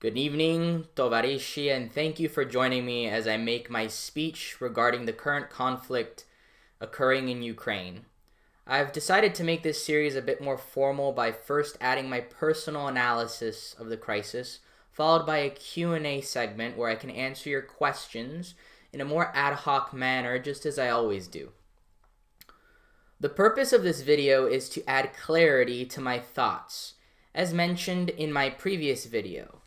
Good evening, Tovarishi, and thank you for joining me as I make my speech regarding the current conflict occurring in Ukraine. I've decided to make this series a bit more formal by first adding my personal analysis of the crisis, followed by a Q&A segment where I can answer your questions in a more ad hoc manner, just as I always do. The purpose of this video is to add clarity to my thoughts, as mentioned in my previous video.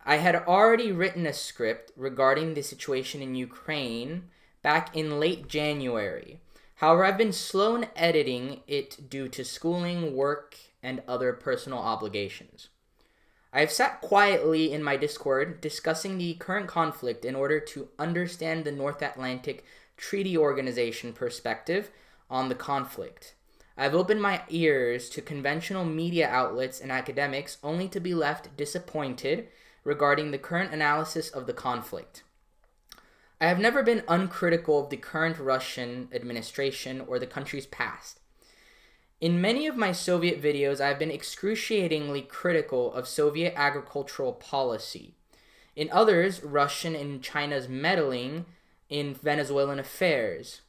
I had already written a script regarding the situation in Ukraine back in late January. However, I've been slow in editing it due to schooling, work, and other personal obligations. I've sat quietly in my Discord discussing the current conflict in order to understand the North Atlantic Treaty Organization perspective on the conflict. I've opened my ears to conventional media outlets and academics only to be left disappointed regarding the current analysis of the conflict. I have never been uncritical of the current Russian administration or the country's past. In many of my Soviet videos, I have been excruciatingly critical of Soviet agricultural policy. In others, Russian and China's meddling in Venezuelan affairs.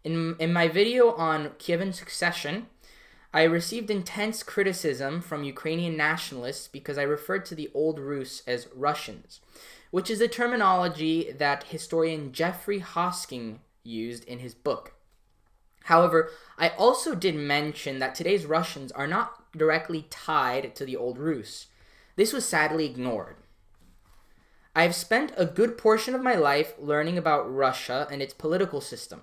In my video on Kievan succession, I received intense criticism from Ukrainian nationalists because I referred to the old Rus as Russians, which is a terminology that historian Geoffrey Hosking used in his book. However, I also did mention that today's Russians are not directly tied to the old Rus. This was sadly ignored. I have spent a good portion of my life learning about Russia and its political system.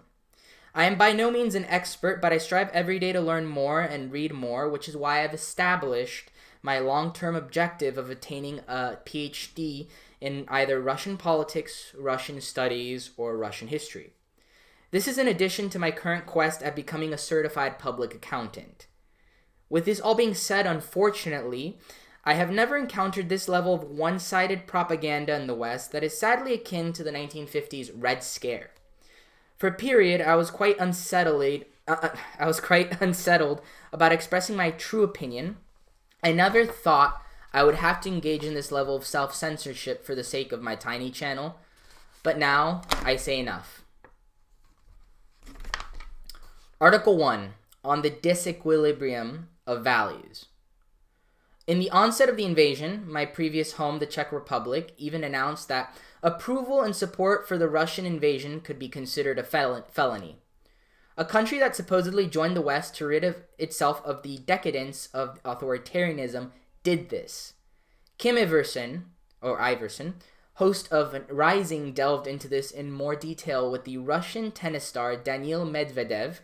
I am by no means an expert, but I strive every day to learn more and read more, which is why I've established my long-term objective of attaining a PhD in either Russian politics, Russian studies, or Russian history. This is in addition to my current quest at becoming a certified public accountant. With this all being said, unfortunately, I have never encountered this level of one-sided propaganda in the West that is sadly akin to the 1950s Red Scare. For a period, I was quite unsettled about expressing my true opinion. I never thought I would have to engage in this level of self-censorship for the sake of my tiny channel, but now I say enough. Article 1. on the disequilibrium of values. In the onset of the invasion, my previous home, the Czech Republic, even announced that approval and support for the Russian invasion could be considered a felony. A country that supposedly joined the West to rid itself of the decadence of authoritarianism did this. Iversen, host of Rising, delved into this in more detail, with the Russian tennis star Daniil Medvedev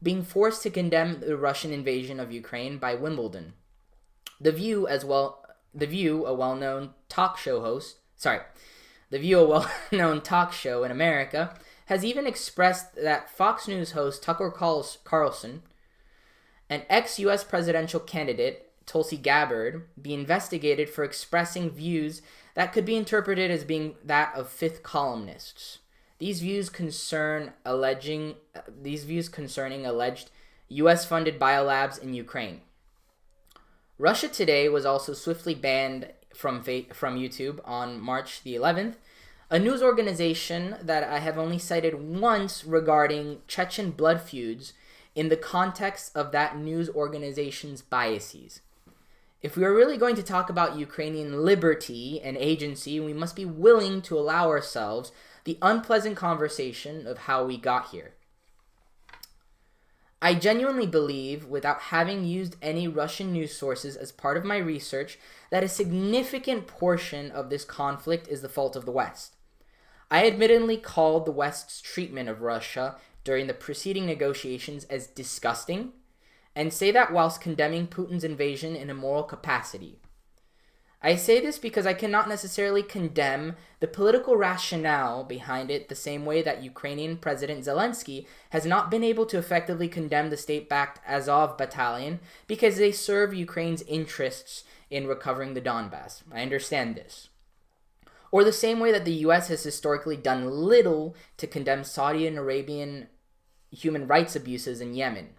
being forced to condemn the Russian invasion of Ukraine by Wimbledon. The View, a well-known talk show in America, has even expressed that Fox News host Tucker Carlson, an ex-U.S. presidential candidate, Tulsi Gabbard, be investigated for expressing views that could be interpreted as being that of fifth columnists. These views concerning alleged U.S.-funded biolabs in Ukraine. Russia Today was also swiftly banned from YouTube on March the 11th, a news organization that I have only cited once regarding Chechen blood feuds in the context of that news organization's biases. If we are really going to talk about Ukrainian liberty and agency, we must be willing to allow ourselves the unpleasant conversation of how we got here. I genuinely believe, without having used any Russian news sources as part of my research, that a significant portion of this conflict is the fault of the West. I admittedly called the West's treatment of Russia during the preceding negotiations as disgusting, and say that whilst condemning Putin's invasion in a moral capacity. I say this because I cannot necessarily condemn the political rationale behind it the same way that Ukrainian President Zelensky has not been able to effectively condemn the state-backed Azov battalion because they serve Ukraine's interests in recovering the Donbass. I understand this. Or the same way that the US has historically done little to condemn Saudi and Arabian human rights abuses in Yemen.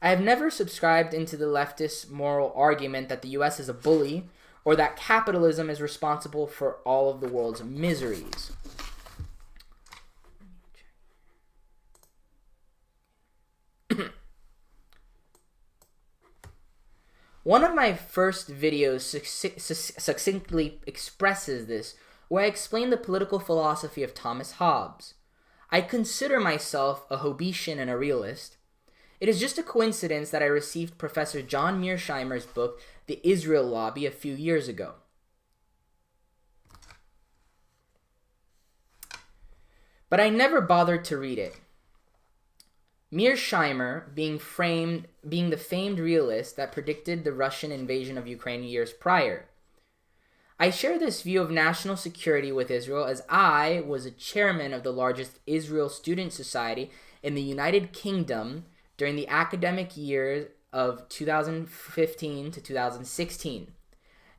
I have never subscribed into the leftist moral argument that the US is a bully or that capitalism is responsible for all of the world's miseries. One of my first videos succinctly expresses this, where I explain the political philosophy of Thomas Hobbes. I consider myself a Hobbesian and a realist. It is just a coincidence that I received Professor John Mearsheimer's book, The Israel Lobby, a few years ago. But I never bothered to read it. Mearsheimer being the famed realist that predicted the Russian invasion of Ukraine years prior. I share this view of national security with Israel as I was a chairman of the largest Israel student society in the United Kingdom during the academic years of 2015 to 2016.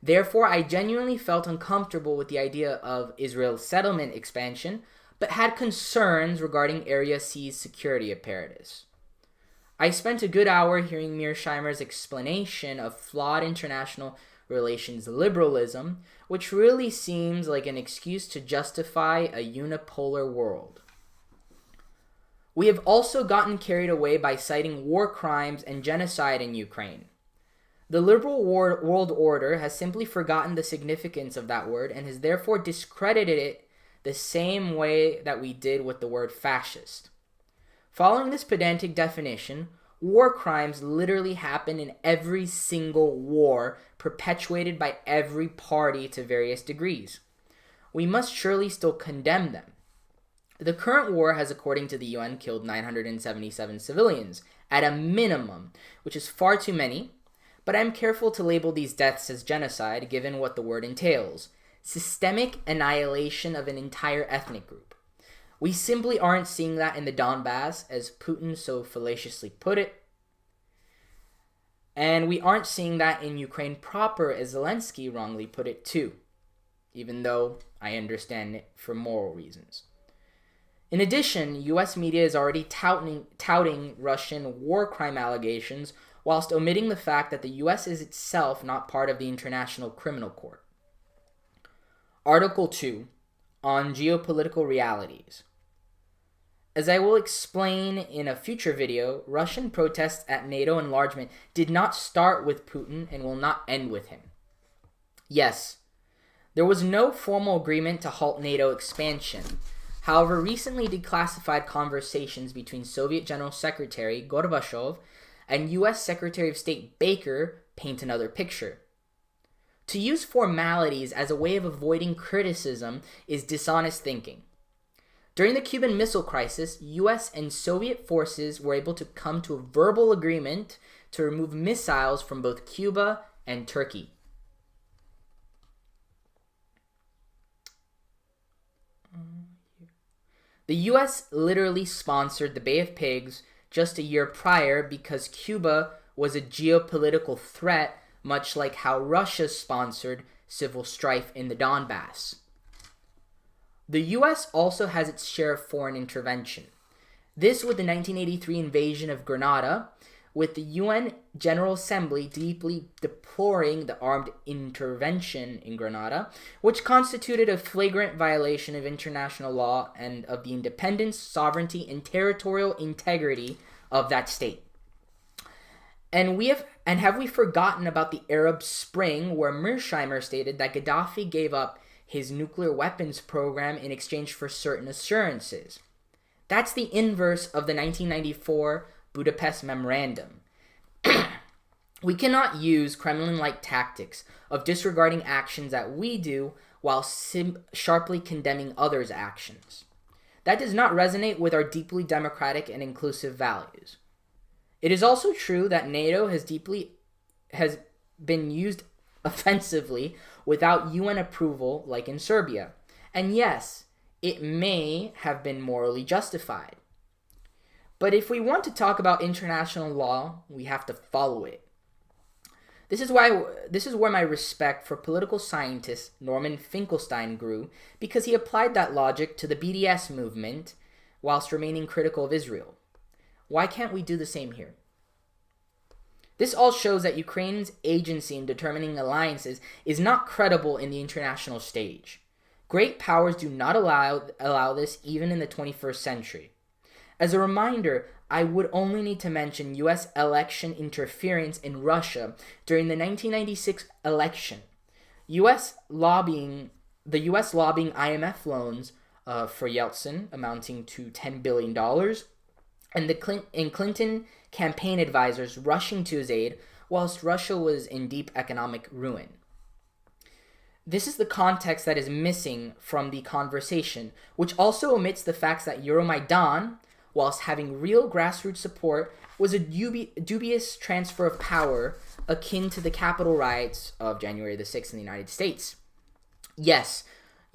Therefore, I genuinely felt uncomfortable with the idea of Israel's settlement expansion, but had concerns regarding Area C's security apparatus. I spent a good hour hearing Mearsheimer's explanation of flawed international relations liberalism, which really seems like an excuse to justify a unipolar world. We have also gotten carried away by citing war crimes and genocide in Ukraine. The liberal world order has simply forgotten the significance of that word and has therefore discredited it the same way that we did with the word fascist. Following this pedantic definition, war crimes literally happen in every single war perpetuated by every party to various degrees. We must surely still condemn them. The current war has, according to the UN, killed 977 civilians, at a minimum, which is far too many, but I'm careful to label these deaths as genocide given what the word entails: systemic annihilation of an entire ethnic group. We simply aren't seeing that in the Donbass, as Putin so fallaciously put it, and we aren't seeing that in Ukraine proper, as Zelensky wrongly put it too, even though I understand it for moral reasons. In addition, U.S. media is already touting Russian war crime allegations whilst omitting the fact that the U.S. is itself not part of the International Criminal Court. Article 2, on geopolitical realities. As I will explain in a future video, Russian protests at NATO enlargement did not start with Putin and will not end with him. Yes, there was no formal agreement to halt NATO expansion. However, recently declassified conversations between Soviet General Secretary Gorbachev and U.S. Secretary of State Baker paint another picture. To use formalities as a way of avoiding criticism is dishonest thinking. During the Cuban Missile Crisis, U.S. and Soviet forces were able to come to a verbal agreement to remove missiles from both Cuba and Turkey. The U.S. literally sponsored the Bay of Pigs just a year prior because Cuba was a geopolitical threat, much like how Russia sponsored civil strife in the Donbass. The U.S. also has its share of foreign intervention. This with the 1983 invasion of Grenada, with the UN General Assembly deeply deploring the armed intervention in Grenada, which constituted a flagrant violation of international law and of the independence, sovereignty, and territorial integrity of that state. And have we forgotten about the Arab Spring, where Mearsheimer stated that Gaddafi gave up his nuclear weapons program in exchange for certain assurances? That's the inverse of the 1994 Budapest Memorandum. We cannot use Kremlin-like tactics of disregarding actions that we do while sharply condemning others' actions. That does not resonate with our deeply democratic and inclusive values. It is also true that NATO has been used offensively without UN approval, like in Serbia. And yes, it may have been morally justified. But if we want to talk about international law, we have to follow it. This is where my respect for political scientist Norman Finkelstein grew, because he applied that logic to the BDS movement whilst remaining critical of Israel. Why can't we do the same here? This all shows that Ukraine's agency in determining alliances is not credible in the international stage. Great powers do not allow this even in the 21st century. As a reminder, I would only need to mention U.S. election interference in Russia during the 1996 election. The U.S. lobbying IMF loans for Yeltsin amounting to $10 billion, and Clinton campaign advisors rushing to his aid whilst Russia was in deep economic ruin. This is the context that is missing from the conversation, which also omits the facts that Euromaidan, whilst having real grassroots support, was a dubious transfer of power akin to the Capitol riots of January the 6th in the United States. Yes,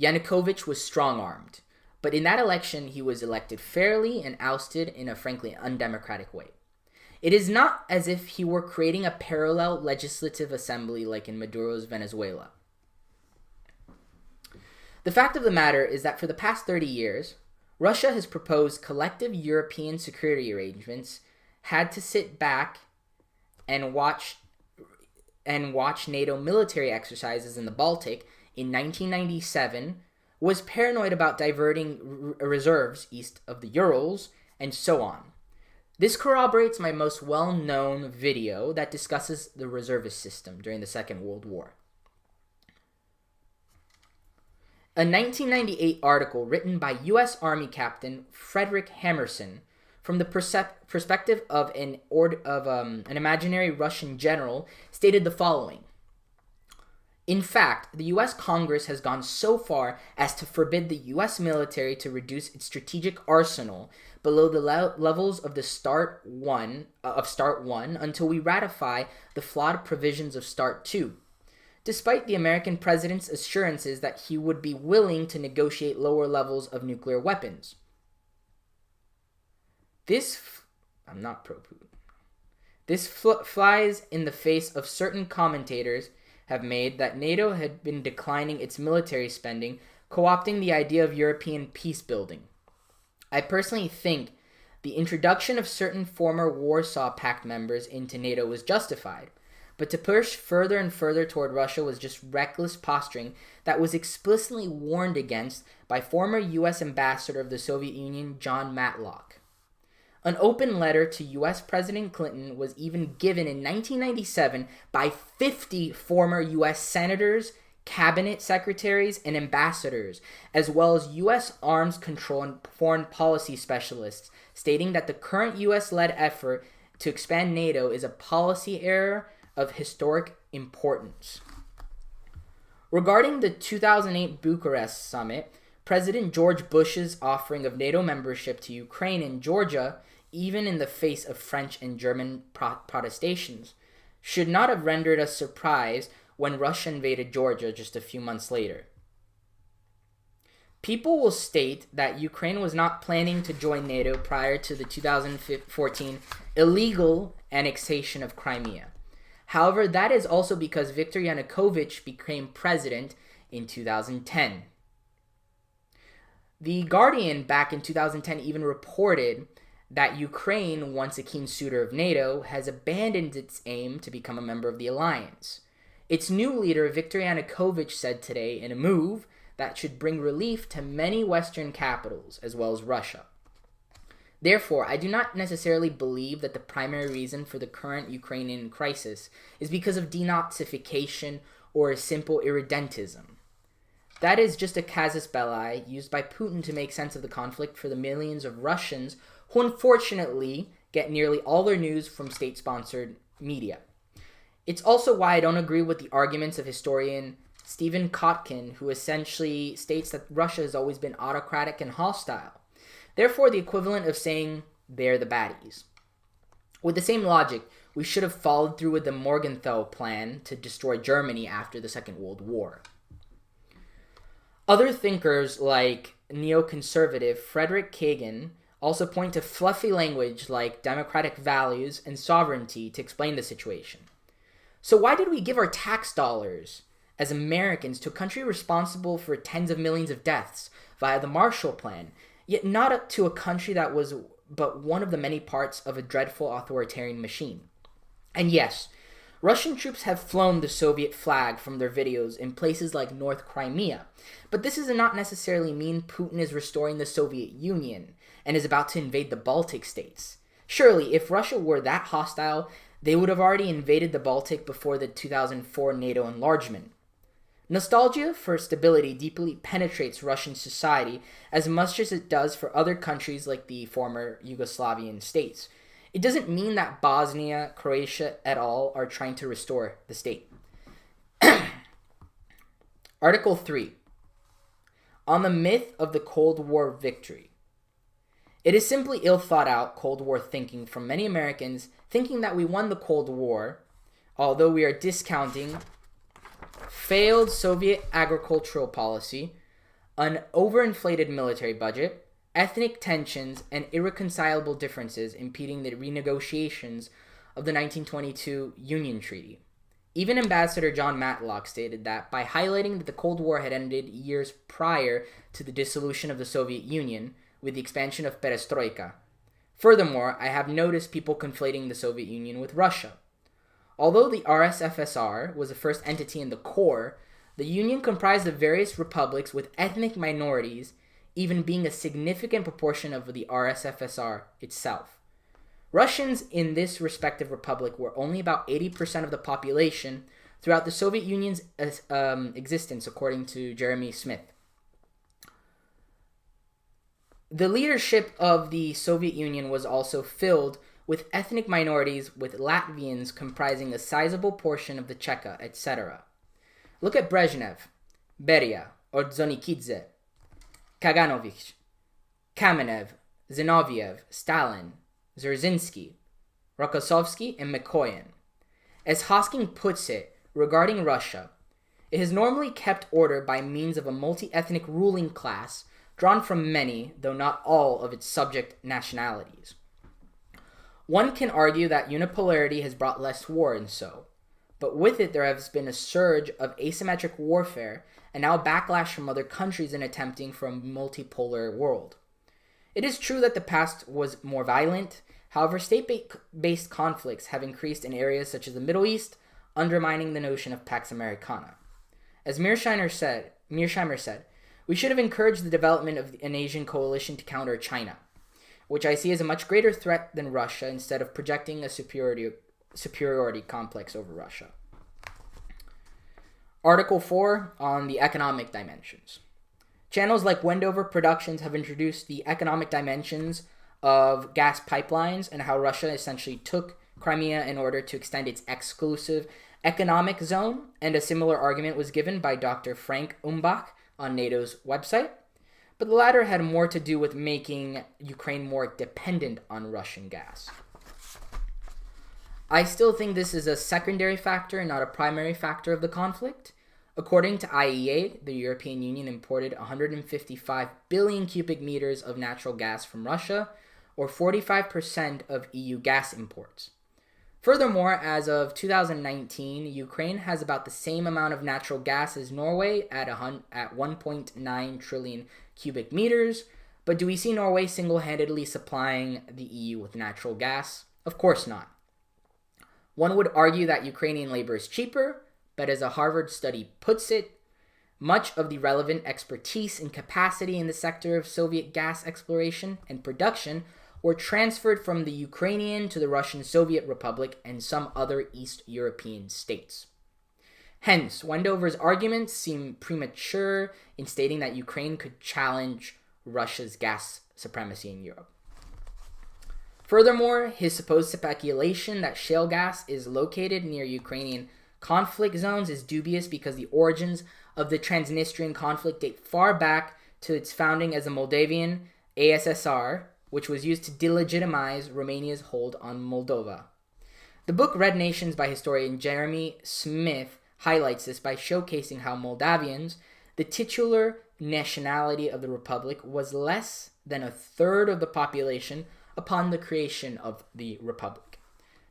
Yanukovych was strong-armed, but in that election he was elected fairly and ousted in a frankly undemocratic way. It is not as if he were creating a parallel legislative assembly like in Maduro's Venezuela. The fact of the matter is that for the past 30 years, Russia has proposed collective European security arrangements, had to sit back and watch NATO military exercises in the Baltic in 1997, was paranoid about diverting reserves east of the Urals, and so on. This corroborates my most well-known video that discusses the reservist system during the Second World War. A 1998 article written by U.S. Army Captain Frederick Hammersen from the perspective of an imaginary Russian general stated the following. In fact, the U.S. Congress has gone so far as to forbid the U.S. military to reduce its strategic arsenal below the levels of the START 1 until we ratify the flawed provisions of START 2. Despite the American president's assurances that he would be willing to negotiate lower levels of nuclear weapons. I'm not pro-Putin. This flies in the face of certain commentators have made that NATO had been declining its military spending, co-opting the idea of European peace building. I personally think the introduction of certain former Warsaw Pact members into NATO was justified, but to push further and further toward Russia was just reckless posturing that was explicitly warned against by former U.S. Ambassador of the Soviet Union, John Matlock. An open letter to U.S. President Clinton was even given in 1997 by 50 former U.S. senators, cabinet secretaries, and ambassadors, as well as U.S. arms control and foreign policy specialists, stating that the current U.S.-led effort to expand NATO is a policy error of historic importance. Regarding the 2008 Bucharest summit, President George Bush's offering of NATO membership to Ukraine and Georgia, even in the face of French and German protestations, should not have rendered us surprised when Russia invaded Georgia just a few months later. People will state that Ukraine was not planning to join NATO prior to the 2014 illegal annexation of Crimea. However, that is also because Viktor Yanukovych became president in 2010. The Guardian back in 2010 even reported that Ukraine, once a keen suitor of NATO, has abandoned its aim to become a member of the alliance. Its new leader, Viktor Yanukovych, said today in a move that should bring relief to many Western capitals, as well as Russia. Therefore, I do not necessarily believe that the primary reason for the current Ukrainian crisis is because of denazification or a simple irredentism. That is just a casus belli used by Putin to make sense of the conflict for the millions of Russians who unfortunately get nearly all their news from state-sponsored media. It's also why I don't agree with the arguments of historian Stephen Kotkin, who essentially states that Russia has always been autocratic and hostile. Therefore, the equivalent of saying they're the baddies. With the same logic, we should have followed through with the Morgenthau plan to destroy Germany after the Second World War. Other thinkers like neoconservative Frederick Kievan also point to fluffy language like democratic values and sovereignty to explain the situation. So why did we give our tax dollars as Americans to a country responsible for tens of millions of deaths via the Marshall Plan, yet not up to a country that was but one of the many parts of a dreadful authoritarian machine? And yes, Russian troops have flown the Soviet flag from their videos in places like North Crimea, but this does not necessarily mean Putin is restoring the Soviet Union and is about to invade the Baltic states. Surely, if Russia were that hostile, they would have already invaded the Baltic before the 2004 NATO enlargement. Nostalgia for stability deeply penetrates Russian society as much as it does for other countries like the former Yugoslavian states. It doesn't mean that Bosnia, Croatia et al. Are trying to restore the state. Article 3. On the myth of the Cold War victory. It is simply ill-thought-out Cold War thinking from many Americans thinking that we won the Cold War, although we are discounting failed Soviet agricultural policy, an overinflated military budget, ethnic tensions, and irreconcilable differences impeding the renegotiations of the 1922 Union Treaty. Even Ambassador John Matlock stated that by highlighting that the Cold War had ended years prior to the dissolution of the Soviet Union with the expansion of perestroika. Furthermore, I have noticed people conflating the Soviet Union with Russia. Although the RSFSR was the first entity in the core, the Union comprised of various republics with ethnic minorities, even being a significant proportion of the RSFSR itself. Russians in this respective republic were only about 80% of the population throughout the Soviet Union's existence, according to Jeremy Smith. The leadership of the Soviet Union was also filled with ethnic minorities, with Latvians comprising a sizable portion of the Cheka, etc. Look at Brezhnev, Beria, Ordzhonikidze, Kaganovich, Kamenev, Zinoviev, Stalin, Dzerzhinsky, Rokossovsky, and Mikoyan. As Hosking puts it, regarding Russia, it has normally kept order by means of a multi-ethnic ruling class drawn from many, though not all, of its subject nationalities. One can argue that unipolarity has brought less war, and so, but with it there has been a surge of asymmetric warfare and now backlash from other countries in attempting for a multipolar world. It is true that the past was more violent. However, state-based conflicts have increased in areas such as the Middle East, undermining the notion of Pax Americana. As Mearsheimer said, we should have encouraged the development of an Asian coalition to counter China, which I see as a much greater threat than Russia, instead of projecting a superiority complex over Russia. Article 4 on the economic dimensions. Channels like Wendover Productions have introduced the economic dimensions of gas pipelines and how Russia essentially took Crimea in order to extend its exclusive economic zone, and a similar argument was given by Dr. Frank Umbach on NATO's website, but the latter had more to do with making Ukraine more dependent on Russian gas. I still think this is a secondary factor and not a primary factor of the conflict. According to IEA, the European Union imported 155 billion cubic meters of natural gas from Russia, or 45% of EU gas imports. Furthermore, as of 2019, Ukraine has about the same amount of natural gas as Norway at 1.9 trillion cubic meters. But do we see Norway single-handedly supplying the EU with natural gas? Of course not. One would argue that Ukrainian labor is cheaper, but as a Harvard study puts it, much of the relevant expertise and capacity in the sector of Soviet gas exploration and production were transferred from the Ukrainian to the Russian Soviet Republic and some other East European states. Hence, Wendover's arguments seem premature in stating that Ukraine could challenge Russia's gas supremacy in Europe. Furthermore, his supposed speculation that shale gas is located near Ukrainian conflict zones is dubious because the origins of the Transnistrian conflict date far back to its founding as a Moldavian ASSR, which was used to delegitimize Romania's hold on Moldova. The book Red Nations by historian Jeremy Smith highlights this by showcasing how Moldavians, the titular nationality of the republic, was less than a third of the population upon the creation of the republic.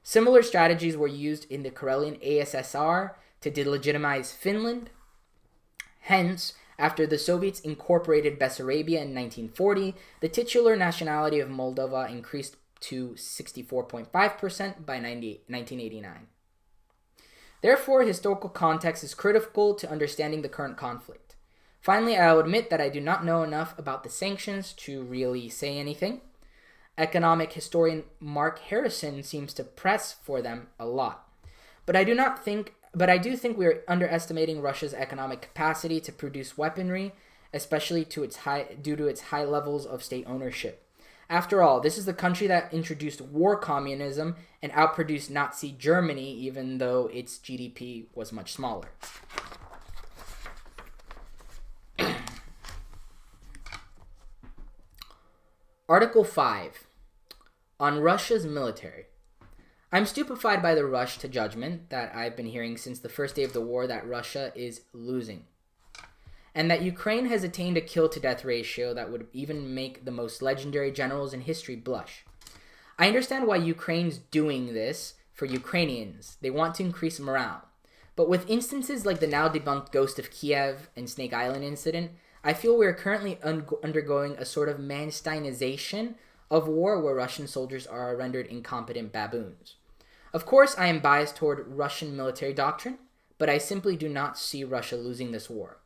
Similar strategies were used in the Karelian ASSR to delegitimize Finland. Hence, after the Soviets incorporated Bessarabia in 1940, the titular nationality of Moldova increased to 64.5% by 1989. Therefore, historical context is critical to understanding the current conflict. Finally, I'll admit that I do not know enough about the sanctions to really say anything. Economic historian Mark Harrison seems to press for them a lot. But I do think we are underestimating Russia's economic capacity to produce weaponry, especially due to its high levels of state ownership. After all, this is the country that introduced war communism and outproduced Nazi Germany, even though its GDP was much smaller. Article 5 on Russia's military. I'm stupefied by the rush to judgment that I've been hearing since the first day of the war that Russia is losing, and that Ukraine has attained a kill-to-death ratio that would even make the most legendary generals in history blush. I understand why Ukraine's doing this for Ukrainians. They want to increase morale. But with instances like the now debunked Ghost of Kiev and Snake Island incident, I feel we are currently undergoing a sort of Mansteinization of war where Russian soldiers are rendered incompetent baboons. Of course, I am biased toward Russian military doctrine, but I simply do not see Russia losing this war.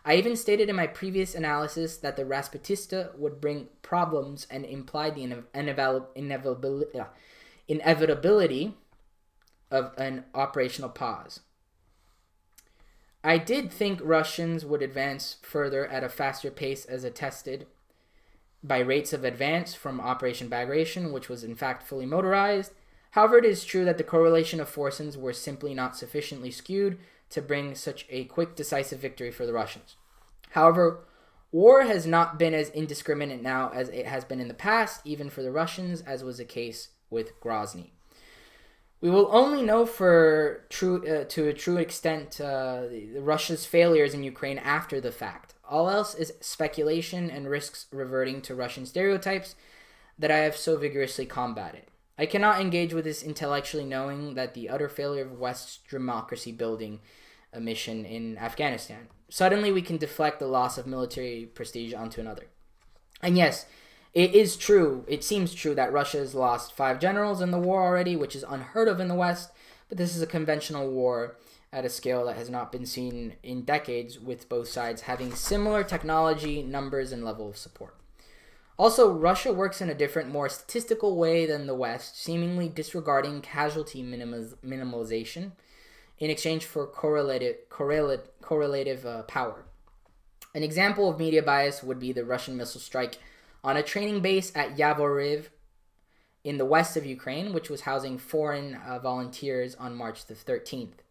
I even stated in my previous analysis that the Rasputista would bring problems and implied the inevitability of an operational pause. I did think Russians would advance further at a faster pace as attested by rates of advance from Operation Bagration, which was in fact fully motorized. However, it is true that the correlation of forces were simply not sufficiently skewed to bring such a quick, decisive victory for the Russians. However, war has not been as indiscriminate now as it has been in the past, even for the Russians, as was the case with Grozny. We will only know to a true extent Russia's failures in Ukraine after the fact. All else is speculation and risks reverting to Russian stereotypes that I have so vigorously combated. I cannot engage with this intellectually, knowing that the utter failure of West's democracy-building mission in Afghanistan. Suddenly, we can deflect the loss of military prestige onto another. And yes, it is true, it seems true that Russia has lost 5 generals in the war already, which is unheard of in the West, but this is a conventional war at a scale that has not been seen in decades, with both sides having similar technology, numbers, and level of support. Also, Russia works in a different, more statistical way than the West, seemingly disregarding casualty minimalization in exchange for correlative power. An example of media bias would be the Russian missile strike on a training base at Yavoriv in the west of Ukraine, which was housing foreign volunteers on March the 13th.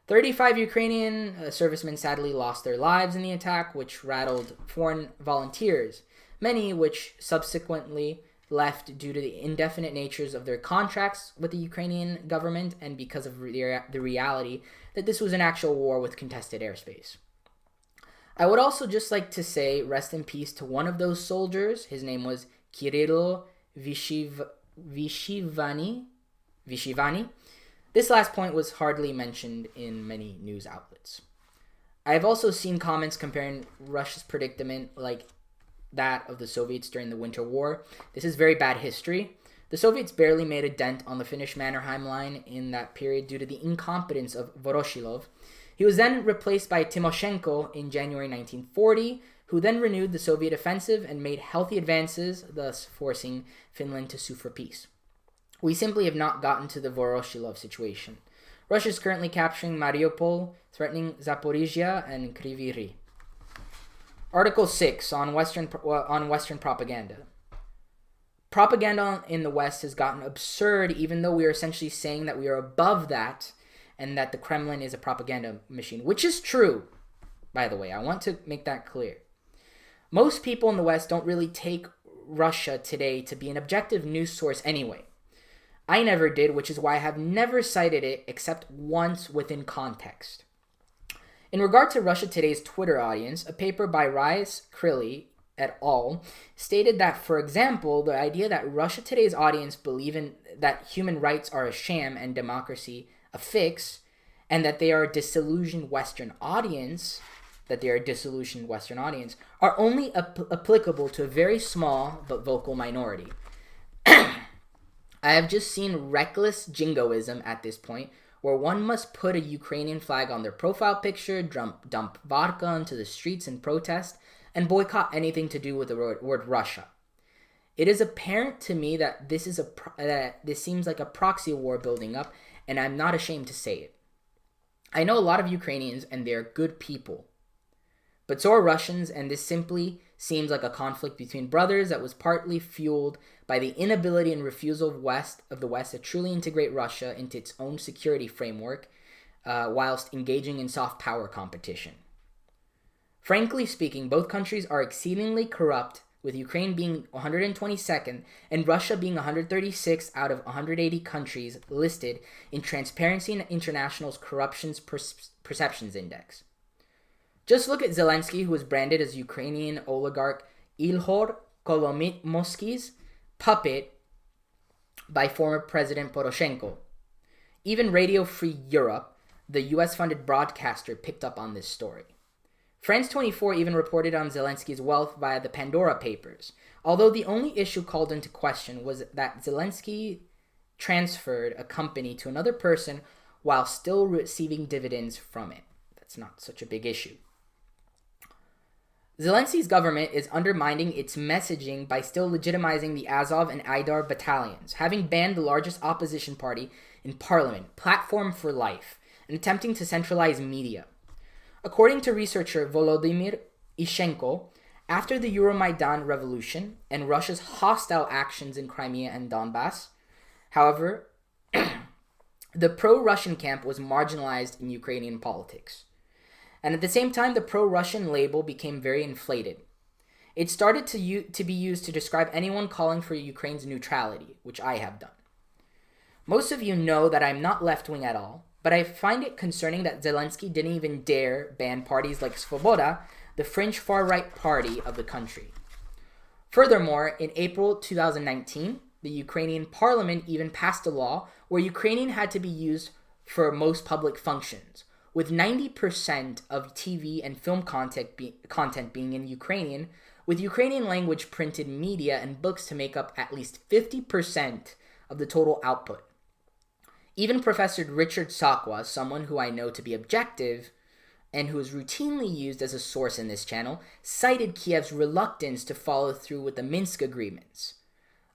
35 Ukrainian servicemen sadly lost their lives in the attack, which rattled foreign volunteers, many which subsequently left due to the indefinite natures of their contracts with the Ukrainian government and because of the reality that this was an actual war with contested airspace. I would also just like to say rest in peace to one of those soldiers. His name was Kirilo Vishivani. This last point was hardly mentioned in many news outlets. I have also seen comments comparing Russia's predicament like that of the Soviets during the Winter War. This is very bad history. The Soviets barely made a dent on the Finnish Mannerheim line in that period due to the incompetence of Voroshilov. He was then replaced by Timoshenko in January 1940, who then renewed the Soviet offensive and made healthy advances, thus forcing Finland to sue for peace. We simply have not gotten to the Voroshilov situation. Russia is currently capturing Mariupol, threatening Zaporizhia and Kryvyi Rih. Article 6 on Western propaganda. Propaganda in the West has gotten absurd, even though we are essentially saying that we are above that and that the Kremlin is a propaganda machine, which is true, by the way. I want to make that clear. Most people in the West don't really take Russia today to be an objective news source anyway. I never did, which is why I have never cited it except once within context. In regard to Russia Today's Twitter audience, a paper by Rice Krilly et al. Stated that, for example, the idea that Russia Today's audience believe in that human rights are a sham and democracy a fix, and that they are a disillusioned Western audience, are only applicable to a very small but vocal minority. I have just seen reckless jingoism at this point, where one must put a Ukrainian flag on their profile picture, dump vodka into the streets in protest, and boycott anything to do with the word Russia. It is apparent to me that this seems like a proxy war building up, and I'm not ashamed to say it. I know a lot of Ukrainians, and they are good people. But so are Russians, and this simply seems like a conflict between brothers that was partly fueled by the inability and refusal of the West to truly integrate Russia into its own security framework, whilst engaging in soft power competition. Frankly speaking, both countries are exceedingly corrupt, with Ukraine being 122nd and Russia being 136th out of 180 countries listed in Transparency International's Corruptions Perceptions Index. Just look at Zelensky, who was branded as Ukrainian oligarch Ilhor Kolomoisky's puppet by former President Poroshenko. Even Radio Free Europe, the US-funded broadcaster, picked up on this story. France 24 even reported on Zelensky's wealth via the Pandora Papers, although the only issue called into question was that Zelensky transferred a company to another person while still receiving dividends from it. That's not such a big issue. Zelensky's government is undermining its messaging by still legitimizing the Azov and Aidar battalions, having banned the largest opposition party in parliament, Platform for Life, and attempting to centralize media. According to researcher Volodymyr Ishenko, after the Euromaidan revolution and Russia's hostile actions in Crimea and Donbass, however, the pro-Russian camp was marginalized in Ukrainian politics. And at the same time, the pro-Russian label became very inflated. It started to be used to describe anyone calling for Ukraine's neutrality, which I have done. Most of you know that I'm not left-wing at all, but I find it concerning that Zelensky didn't even dare ban parties like Svoboda, the fringe far-right party of the country. Furthermore, in April 2019, the Ukrainian parliament even passed a law where Ukrainian had to be used for most public functions, with 90% of TV and film content being in Ukrainian, with Ukrainian language printed media and books to make up at least 50% of the total output. Even Professor Richard Sakwa, someone who I know to be objective and who is routinely used as a source in this channel, cited Kiev's reluctance to follow through with the Minsk agreements.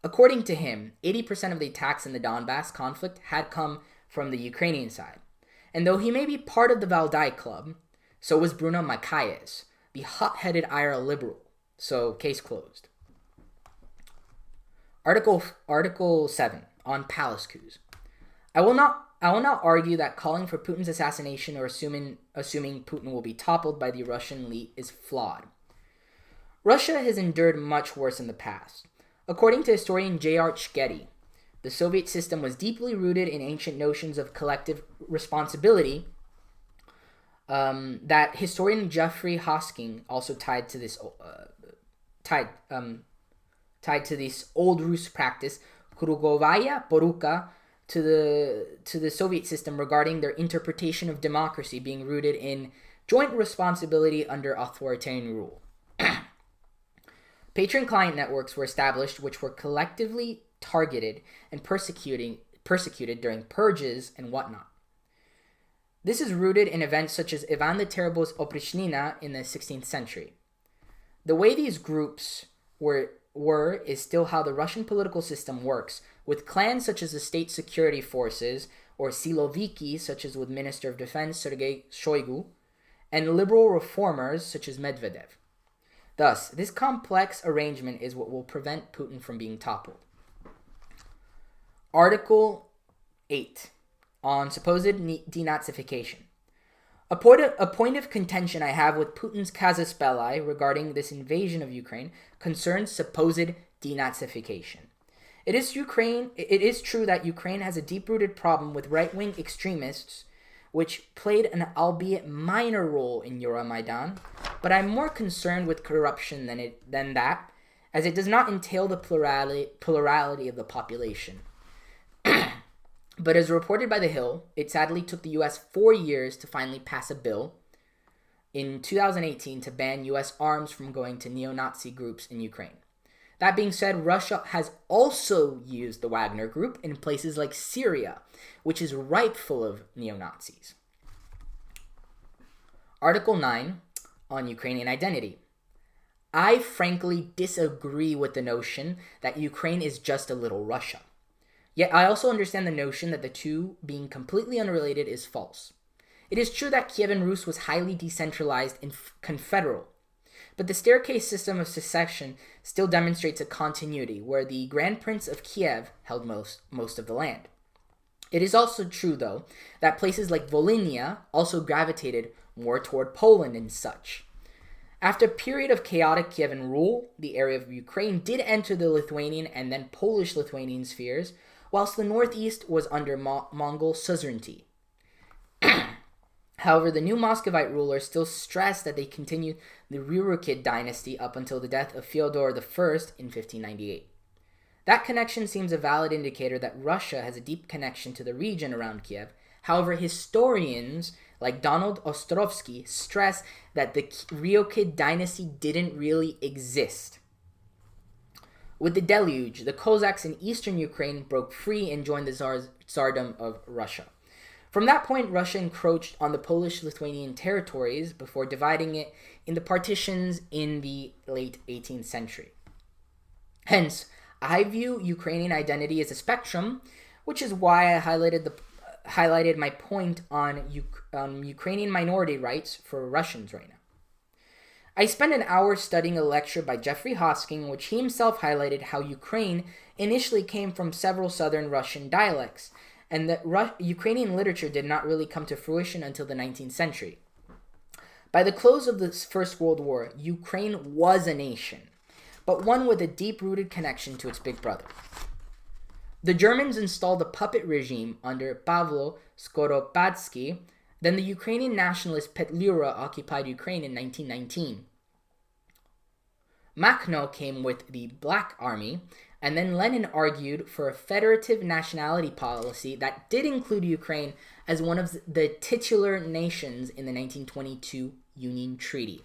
According to him, 80% of the attacks in the Donbass conflict had come from the Ukrainian side. And though he may be part of the Valdai Club, so was Bruno Macias, the hot-headed IRA liberal. So, case closed. Article 7 on palace coups. I will not argue that calling for Putin's assassination or assuming Putin will be toppled by the Russian elite is flawed. Russia has endured much worse in the past. According to historian J.R. Getty, the Soviet system was deeply rooted in ancient notions of collective responsibility that historian Geoffrey Hosking also tied to this old Rus practice, Krugovaya Poruka, to the Soviet system regarding their interpretation of democracy being rooted in joint responsibility under authoritarian rule. Patron client networks were established which were collectively targeted and persecuted during purges and whatnot. This is rooted in events such as Ivan the Terrible's Oprichnina in the 16th century. The way these groups were is still how the Russian political system works, with clans such as the State Security Forces, or Siloviki, such as with Minister of Defense Sergei Shoigu, and liberal reformers such as Medvedev. Thus, this complex arrangement is what will prevent Putin from being toppled. Article 8 on supposed denazification. A point of contention I have with Putin's casus belli regarding this invasion of Ukraine concerns supposed denazification. It is true that Ukraine has a deep-rooted problem with right-wing extremists, which played an albeit minor role in Euromaidan, but I'm more concerned with corruption than that, as it does not entail the plurality of the population. But as reported by The Hill, it sadly took the U.S. 4 years to finally pass a bill in 2018 to ban U.S. arms from going to neo-Nazi groups in Ukraine. That being said, Russia has also used the Wagner Group in places like Syria, which is ripe full of neo-Nazis. Article 9 on Ukrainian identity. I frankly disagree with the notion that Ukraine is just a little Russia. Yet I also understand the notion that the two being completely unrelated is false. It is true that Kievan Rus was highly decentralized and confederal, but the staircase system of secession still demonstrates a continuity where the Grand Prince of Kiev held most of the land. It is also true, though, that places like Volhynia also gravitated more toward Poland and such. After a period of chaotic Kievan rule, the area of Ukraine did enter the Lithuanian and then Polish-Lithuanian spheres, whilst the northeast was under Mongol suzerainty. However, the new Muscovite rulers still stressed that they continued the Rurikid dynasty up until the death of Fyodor I in 1598. That connection seems a valid indicator that Russia has a deep connection to the region around Kiev. However, historians like Donald Ostrowski stress that the Ryukid dynasty didn't really exist. With the deluge, the Cossacks in eastern Ukraine broke free and joined the Tsardom of Russia. From that point, Russia encroached on the Polish-Lithuanian territories before dividing it in the partitions in the late 18th century. Hence, I view Ukrainian identity as a spectrum, which is why I highlighted my point on Ukrainian minority rights for Russians right now. I spent an hour studying a lecture by Geoffrey Hosking, in which he himself highlighted how Ukraine initially came from several southern Russian dialects, and that Ukrainian literature did not really come to fruition until the 19th century. By the close of the First World War, Ukraine was a nation, but one with a deep-rooted connection to its big brother. The Germans installed a puppet regime under Pavlo Skoropadsky. Then the Ukrainian nationalist Petlura occupied Ukraine in 1919. Makhno came with the Black Army, and then Lenin argued for a federative nationality policy that did include Ukraine as one of the titular nations in the 1922 Union Treaty.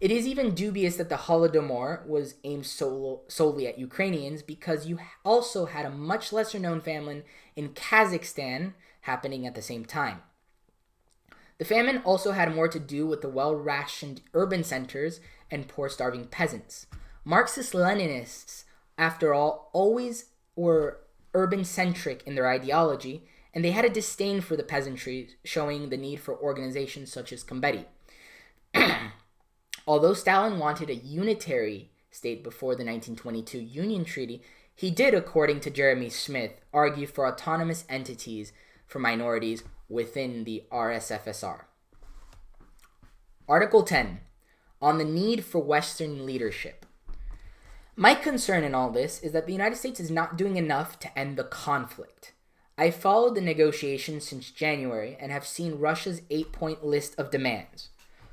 It is even dubious that the Holodomor was aimed solely at Ukrainians, because you also had a much lesser known famine in Kazakhstan happening at the same time. The famine also had more to do with the well-rationed urban centers and poor starving peasants. Marxist-Leninists, after all, always were urban-centric in their ideology, and they had a disdain for the peasantry, showing the need for organizations such as Combetti. Although Stalin wanted a unitary state before the 1922 Union Treaty, he did, according to Jeremy Smith, argue for autonomous entities for minorities within the RSFSR. Article 10, on the need for Western leadership. My concern in all this is that the United States is not doing enough to end the conflict. I followed the negotiations since January and have seen Russia's 8-point list of demands.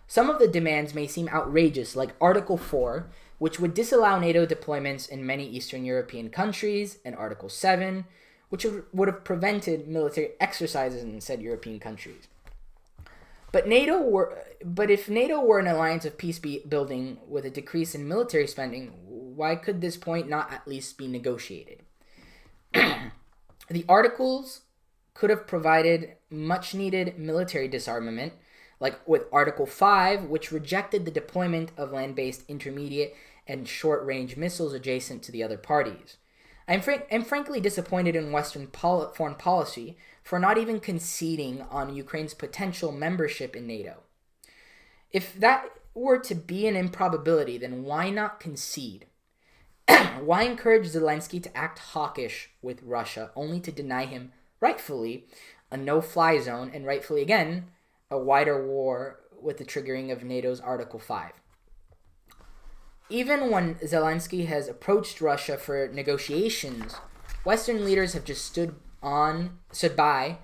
Some of the demands may seem outrageous, like Article 4, which would disallow NATO deployments in many Eastern European countries, and Article 7, which would have prevented military exercises in said European countries. But if NATO were an alliance of peace building with a decrease in military spending, why could this point not at least be negotiated? The articles could have provided much-needed military disarmament, like with Article 5, which rejected the deployment of land-based intermediate and short-range missiles adjacent to the other parties. I'm frankly disappointed in Western foreign policy for not even conceding on Ukraine's potential membership in NATO. If that were to be an improbability, then why not concede? Why encourage Zelensky to act hawkish with Russia, only to deny him, rightfully, a no-fly zone, and rightfully again, a wider war with the triggering of NATO's Article 5? Even when Zelensky has approached Russia for negotiations, Western leaders have just stood by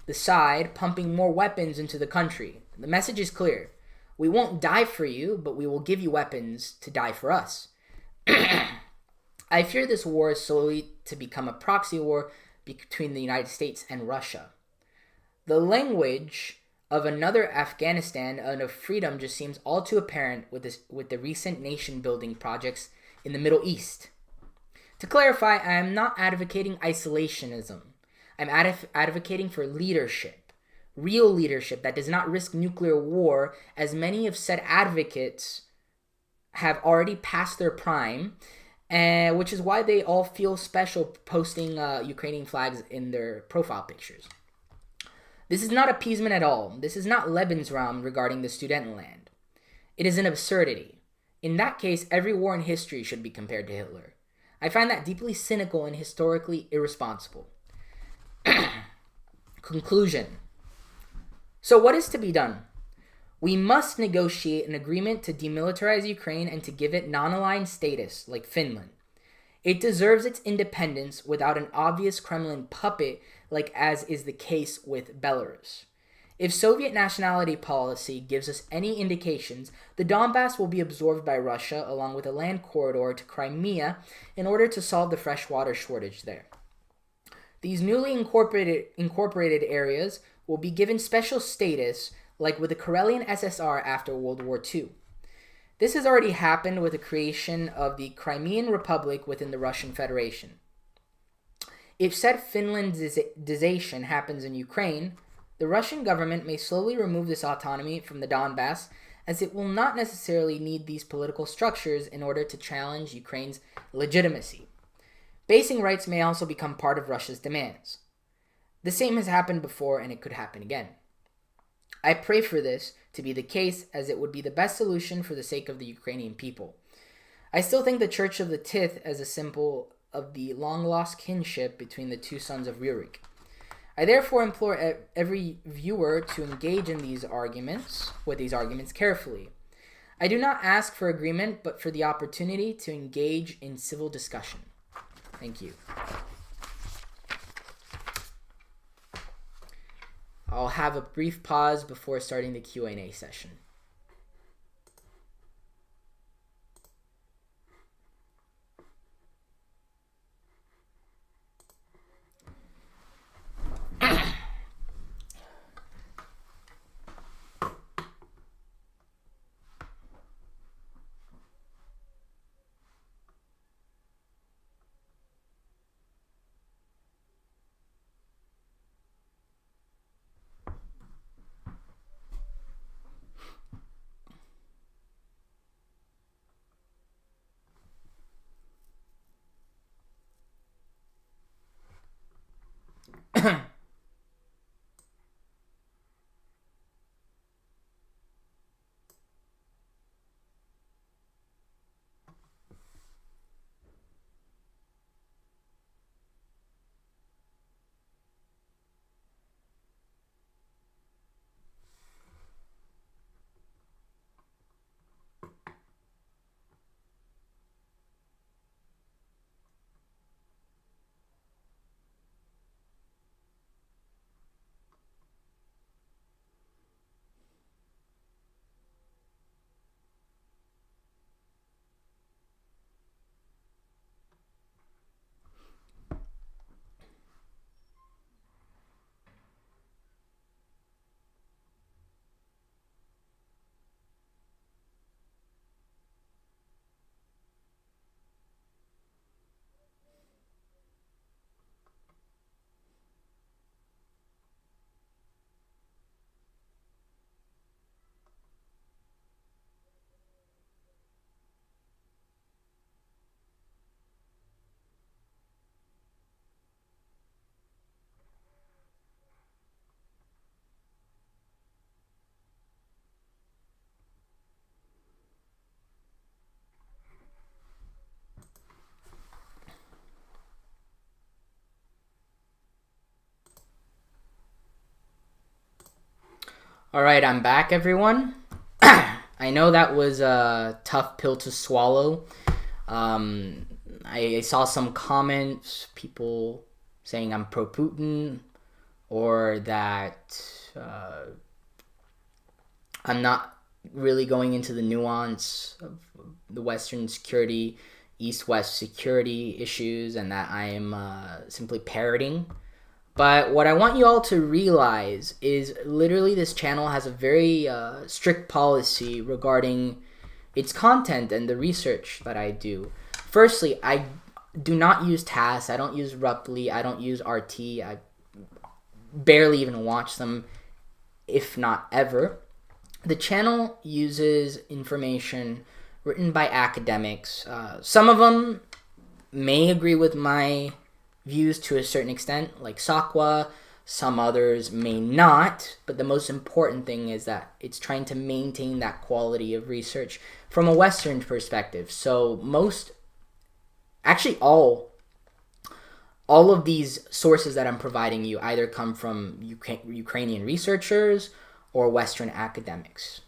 the side, pumping more weapons into the country. The message is clear. We won't die for you, but we will give you weapons to die for us. I fear this war is slowly to become a proxy war between the United States and Russia. The language of another Afghanistan and of freedom just seems all too apparent with the recent nation-building projects in the Middle East. To clarify, I am not advocating isolationism. I'm advocating for leadership, real leadership that does not risk nuclear war, as many of said advocates have already passed their prime, which is why they all feel special posting Ukrainian flags in their profile pictures. This is not appeasement at all. This is not Lebensraum regarding the Sudetenland. It is an absurdity. In that case, every war in history should be compared to Hitler. I find that deeply cynical and historically irresponsible. Conclusion. So what is to be done? We must negotiate an agreement to demilitarize Ukraine and to give it non-aligned status, like Finland. It deserves its independence without an obvious Kremlin puppet, like as is the case with Belarus. If Soviet nationality policy gives us any indications, the Donbass will be absorbed by Russia along with a land corridor to Crimea in order to solve the freshwater shortage there. These newly incorporated areas will be given special status, like with the Karelian SSR after World War II. This has already happened with the creation of the Crimean Republic within the Russian Federation. If said Finlandization happens in Ukraine, the Russian government may slowly remove this autonomy from the Donbass, as it will not necessarily need these political structures in order to challenge Ukraine's legitimacy. Basing rights may also become part of Russia's demands. The same has happened before, and it could happen again. I pray for this to be the case, as it would be the best solution for the sake of the Ukrainian people. I still think the Church of the Tith as a symbol of the long-lost kinship between the two sons of Rurik. I therefore implore every viewer to engage in these arguments carefully. I do not ask for agreement, but for the opportunity to engage in civil discussion. Thank you. I'll have a brief pause before starting the Q&A session. All right, I'm back, everyone. I know that was a tough pill to swallow. I saw some comments, people saying I'm pro-Putin, or that I'm not really going into the nuance of the Western security, East-West security issues, and that I am simply parroting. But what I want you all to realize is literally this channel has a very strict policy regarding its content and the research that I do. Firstly, I do not use TASS, I don't use Rupley, I don't use RT, I barely even watch them, if not ever. The channel uses information written by academics. Some of them may agree with my views to a certain extent, like Sakwa. Some others may not, but the most important thing is that it's trying to maintain that quality of research from a Western perspective. So all of these sources that I'm providing you either come from Ukrainian researchers or Western academics.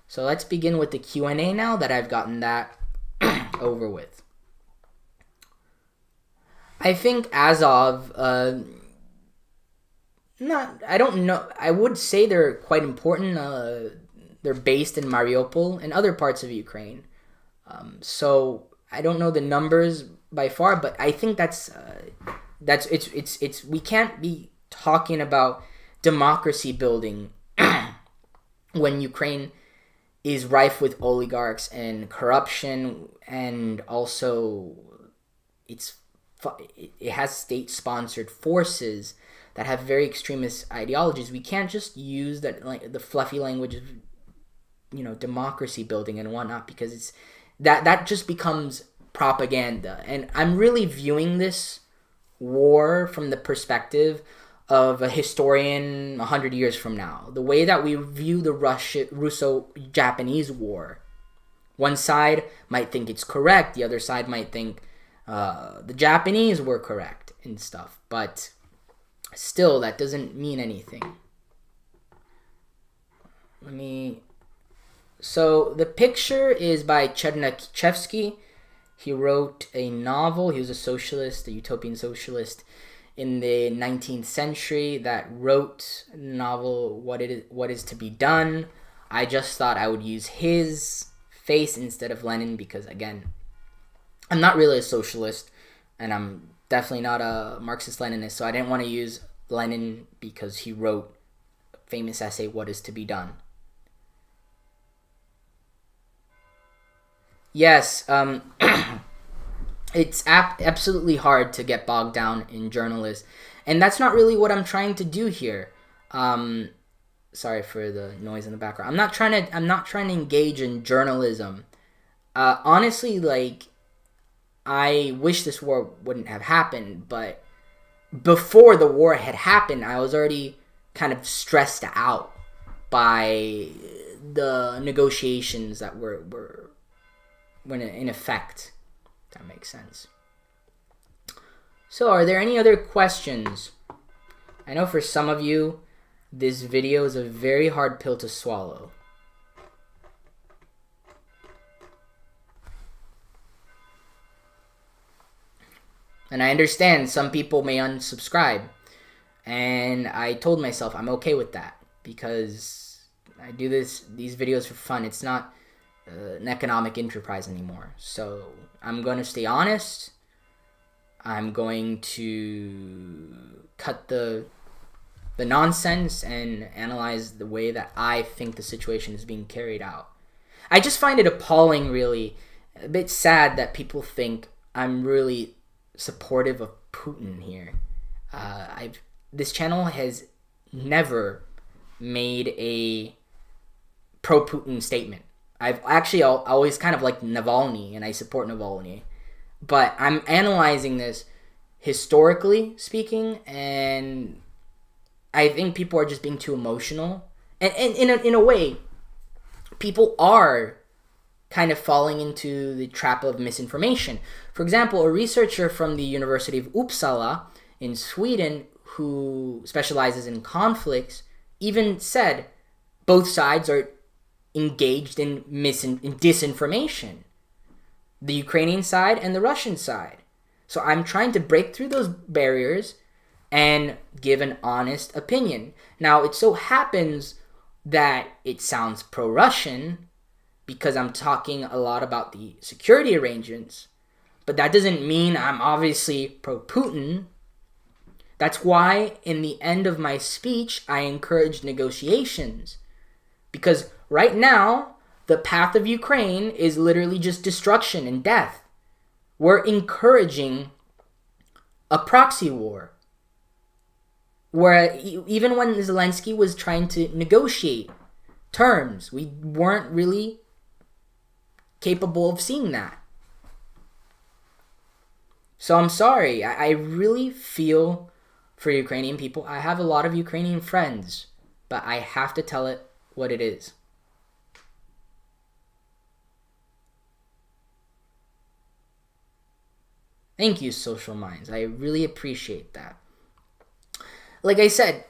So let's begin with the Q&A now that I've gotten that over with. I think Azov, I don't know, I would say they're quite important. They're based in Mariupol and other parts of Ukraine. So I don't know the numbers by far, but I think we can't be talking about democracy building when Ukraine is rife with oligarchs and corruption, and also it has state-sponsored forces that have very extremist ideologies. We can't just use that, like, the fluffy language of, democracy building and whatnot, because that just becomes propaganda. And I'm really viewing this war from the perspective of a historian 100 years from now. The way that we view the Russo-Japanese war. One side might think it's correct, the other side might think the Japanese were correct and stuff, but still, that doesn't mean anything. So the picture is by Chernyshevsky. He wrote a novel. He was a socialist, a utopian socialist in the 19th century that wrote a novel, What Is to Be Done. I just thought I would use his face instead of Lenin because, again, I'm not really a socialist, and I'm definitely not a Marxist-Leninist, so I didn't want to use Lenin because he wrote a famous essay, What Is to Be Done. Yes, it's absolutely hard to get bogged down in journalists, and that's not really what I'm trying to do here. Sorry for the noise in the background. I'm not trying to engage in journalism. Honestly, I wish this war wouldn't have happened, but before the war had happened, I was already kind of stressed out by the negotiations that were in effect. If that makes sense. So, are there any other questions? I know for some of you, this video is a very hard pill to swallow. And I understand some people may unsubscribe. And I told myself I'm okay with that because I do these videos for fun. It's not an economic enterprise anymore. So I'm going to stay honest. I'm going to cut the nonsense and analyze the way that I think the situation is being carried out. I just find it appalling, really, a bit sad that people think I'm really supportive of Putin here. This channel has never made a pro-Putin statement. I've actually always kind of like Navalny, and I support Navalny. But I'm analyzing this historically speaking, and I think people are just being too emotional. And in a way, people are kind of falling into the trap of misinformation. For example, a researcher from the University of Uppsala in Sweden who specializes in conflicts even said both sides are engaged in disinformation. The Ukrainian side and the Russian side. So I'm trying to break through those barriers and give an honest opinion. Now, it so happens that it sounds pro-Russian because I'm talking a lot about the security arrangements, but that doesn't mean I'm obviously pro-Putin. That's why in the end of my speech, I encouraged negotiations. Because right now, the path of Ukraine is literally just destruction and death. We're encouraging a proxy war. Where even when Zelensky was trying to negotiate terms, we weren't really capable of seeing that. So I'm sorry. I really feel for Ukrainian people. I have a lot of Ukrainian friends, but I have to tell it what it is. Thank you, Social Minds. I really appreciate that. Like I said,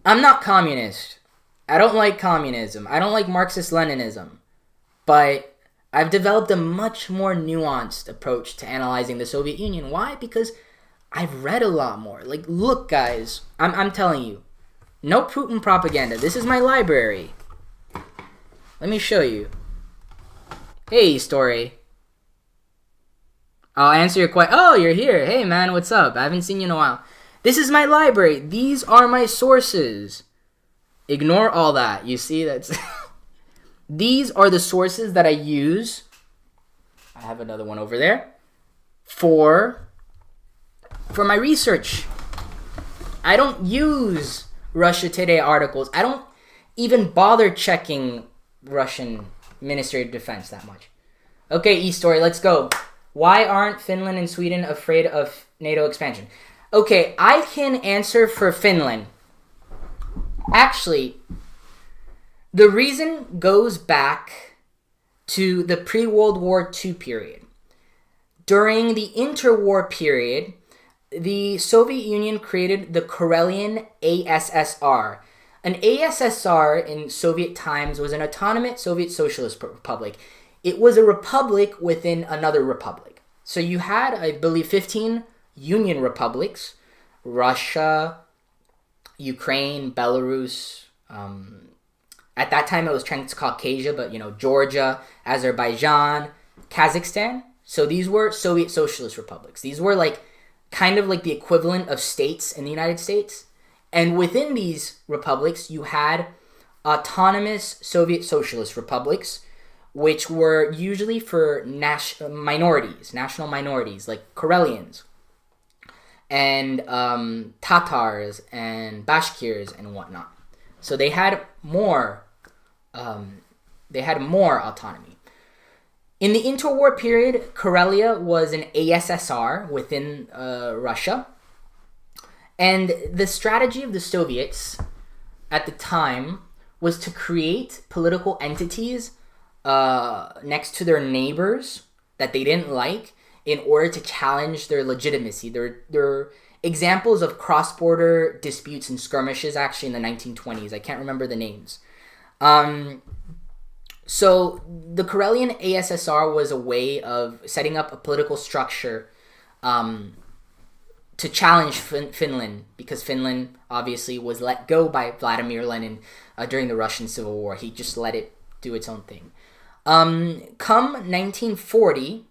I'm not communist. I don't like communism. I don't like Marxist-Leninism. But I've developed a much more nuanced approach to analyzing the Soviet Union. Why? Because I've read a lot more. Like, look, guys, I'm telling you, no Putin propaganda. This is my library. Let me show you. Hey, Story. I'll answer your question. Oh, you're here. Hey, man, what's up? I haven't seen you in a while. This is my library. These are my sources. Ignore all that. You see, that's... These are the sources that I use. I have another one over there. For my research. I don't use Russia Today articles. I don't even bother checking Russian Ministry of Defense that much. Okay, E-Story, let's go. Why aren't Finland and Sweden afraid of NATO expansion? Okay, I can answer for Finland. Actually, the reason goes back to the pre-World War II period. During the interwar period, the Soviet Union created the Karelian ASSR. An ASSR in Soviet times was an autonomous Soviet Socialist Republic. It was a republic within another republic. So you had, I believe, 15 Union republics: Russia, Ukraine, Belarus. At that time, it was Transcaucasia, but Georgia, Azerbaijan, Kazakhstan. So these were Soviet Socialist republics. These were kind of like the equivalent of states in the United States. And within these republics, you had autonomous Soviet Socialist republics, which were usually for national minorities, like Karelians and Tatars and Bashkirs and whatnot. So they had more autonomy. In the interwar period, Karelia was an ASSR within Russia. And the strategy of the Soviets at the time was to create political entities next to their neighbors that they didn't like in order to challenge their legitimacy. They're examples of cross-border disputes and skirmishes actually in the 1920s. I can't remember the names. So the Karelian ASSR was a way of setting up a political structure to challenge Finland, because Finland obviously was let go by Vladimir Lenin during the Russian Civil War. He just let it do its own thing. Come 1940,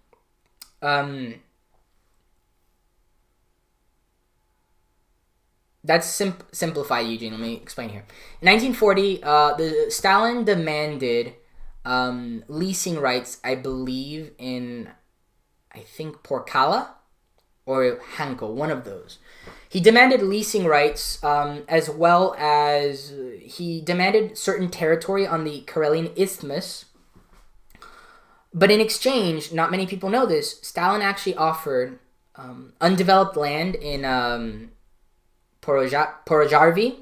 that's simplified, Eugene. Let me explain here. In 1940, Stalin demanded leasing rights, I believe, in, I think, Porkala or Hanko, one of those. He demanded leasing rights, as well as he demanded certain territory on the Karelian Isthmus. But in exchange, not many people know this, Stalin actually offered undeveloped land in Porojarvi,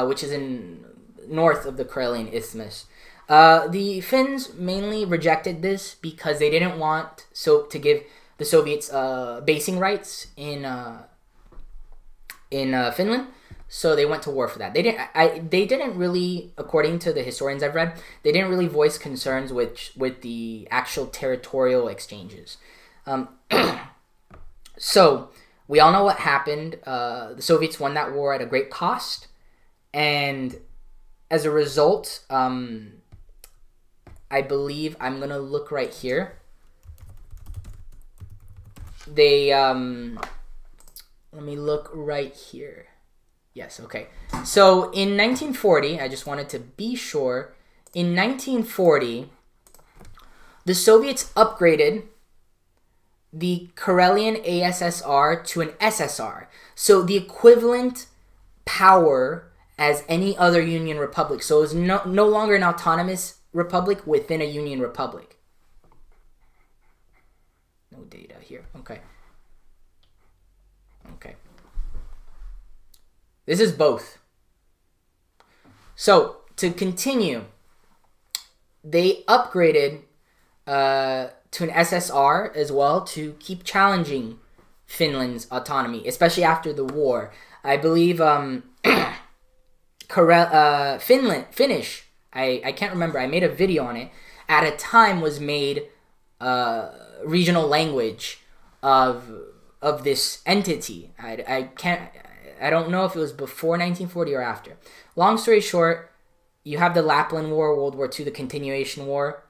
which is in north of the Karelian Isthmus. The Finns mainly rejected this because they didn't want to give the Soviets basing rights in Finland, so they went to war for that. They didn't really, according to the historians I've read, they didn't really voice concerns with the actual territorial exchanges. So we all know what happened. The Soviets won that war at a great cost, and as a result, I believe, I'm gonna look right here. They let me look right here. Yes, okay. So in 1940, I just wanted to be sure. In 1940, the Soviets upgraded the Karelian ASSR to an SSR. So the equivalent power as any other Union Republic. So it was no longer an autonomous republic within a Union Republic. No data here. Okay. Okay. This is both. So, to continue, they upgraded to an SSR as well to keep challenging Finland's autonomy, especially after the war. I believe Finnish, I can't remember, I made a video on it, at a time was made regional language of this entity. I don't know if it was before 1940 or after. Long story short, you have the Lapland War, World War II, the continuation war.